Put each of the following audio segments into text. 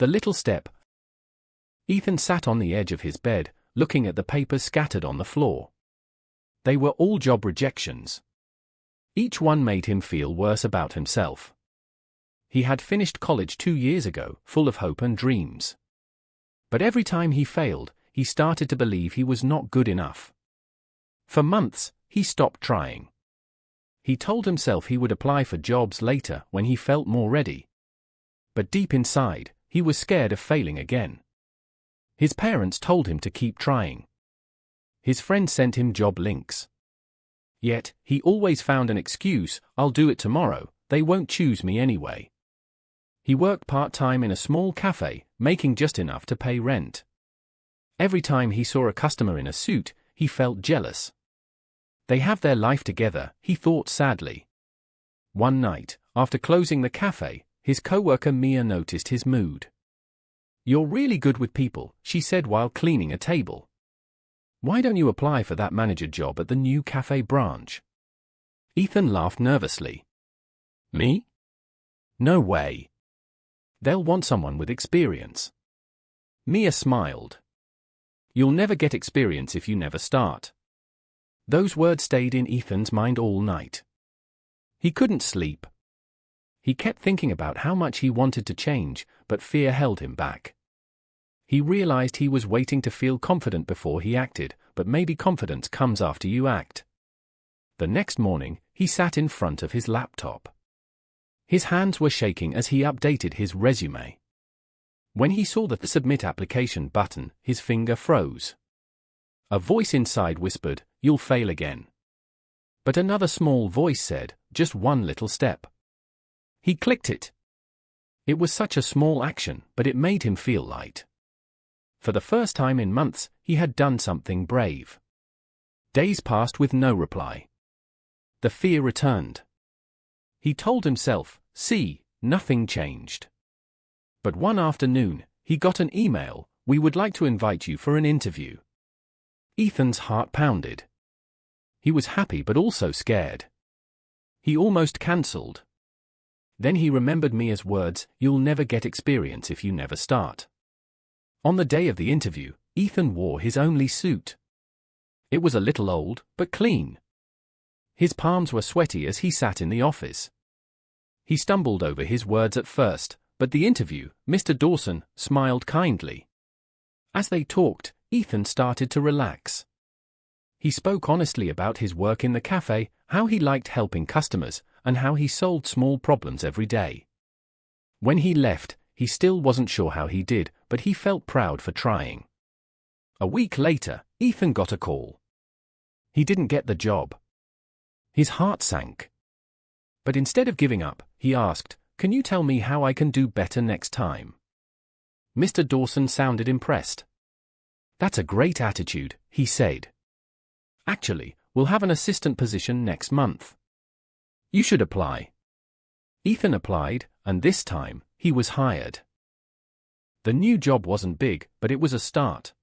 The little step. Ethan sat on the edge of his bed, looking at the papers scattered on the floor. They were all job rejections. Each one made him feel worse about himself. He had finished college 2 years ago, full of hope and dreams. But every time he failed, he started to believe he was not good enough. For months, he stopped trying. He told himself he would apply for jobs later when he felt more ready. But deep inside, he was scared of failing again. His parents told him to keep trying. His friends sent him job links. Yet, he always found an excuse: "I'll do it tomorrow, they won't choose me anyway." He worked part-time in a small cafe, making just enough to pay rent. Every time he saw a customer in a suit, he felt jealous. They have their life together, he thought sadly. One night, after closing the cafe, his co-worker Mia noticed his mood. "You're really good with people," she said while cleaning a table. "Why don't you apply for that manager job at the new cafe branch?" Ethan laughed nervously. "Me? No way. They'll want someone with experience." Mia smiled. "You'll never get experience if you never start." Those words stayed in Ethan's mind all night. He couldn't sleep. He kept thinking about how much he wanted to change, but fear held him back. He realized he was waiting to feel confident before he acted, but maybe confidence comes after you act. The next morning, he sat in front of his laptop. His hands were shaking as he updated his resume. When he saw the Submit Application button, his finger froze. A voice inside whispered, "You'll fail again." But another small voice said, "Just one little step." He clicked it. It was such a small action, but it made him feel light. For the first time in months, he had done something brave. Days passed with no reply. The fear returned. He told himself, "See, nothing changed." But one afternoon, he got an email, "We would like to invite you for an interview." Ethan's heart pounded. He was happy but also scared. He almost cancelled. Then he remembered Mia's words, "You'll never get experience if you never start." On the day of the interview, Ethan wore his only suit. It was a little old, but clean. His palms were sweaty as he sat in the office. He stumbled over his words at first, but the interview, Mr. Dawson, smiled kindly. As they talked, Ethan started to relax. He spoke honestly about his work in the cafe, how he liked helping customers, and how he solved small problems every day. When he left, he still wasn't sure how he did, but he felt proud for trying. A week later, Ethan got a call. He didn't get the job. His heart sank. But instead of giving up, he asked, "Can you tell me how I can do better next time?" Mr. Dawson sounded impressed. "That's a great attitude," he said. "Actually, we'll have an assistant position next month. You should apply." Ethan applied, and this time, he was hired. The new job wasn't big, but it was a start.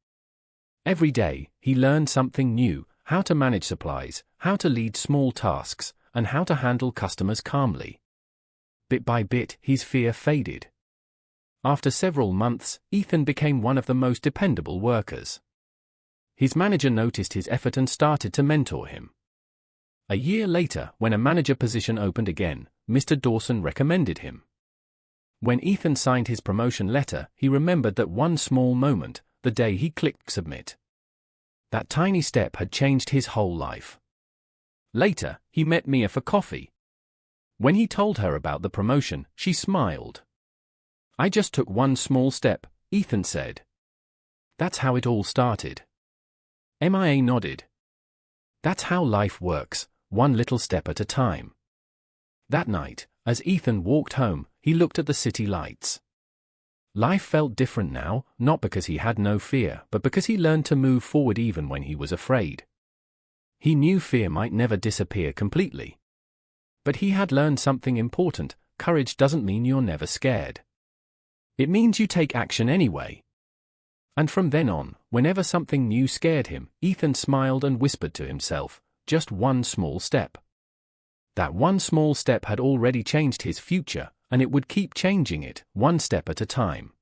Every day, he learned something new: how to manage supplies, how to lead small tasks, and how to handle customers calmly. Bit by bit, his fear faded. After several months, Ethan became one of the most dependable workers. His manager noticed his effort and started to mentor him. A year later, when a manager position opened again, Mr. Dawson recommended him. When Ethan signed his promotion letter, he remembered that one small moment, the day he clicked submit. That tiny step had changed his whole life. Later, he met Mia for coffee. When he told her about the promotion, she smiled. "I just took one small step," Ethan said. "That's how it all started." Mia nodded. "That's how life works, one little step at a time." That night, as Ethan walked home, he looked at the city lights. Life felt different now, not because he had no fear, but because he learned to move forward even when he was afraid. He knew fear might never disappear completely. But he had learned something important: courage doesn't mean you're never scared. It means you take action anyway. And from then on, whenever something new scared him, Ethan smiled and whispered to himself, "Just one small step." That one small step had already changed his future, and it would keep changing it, one step at a time.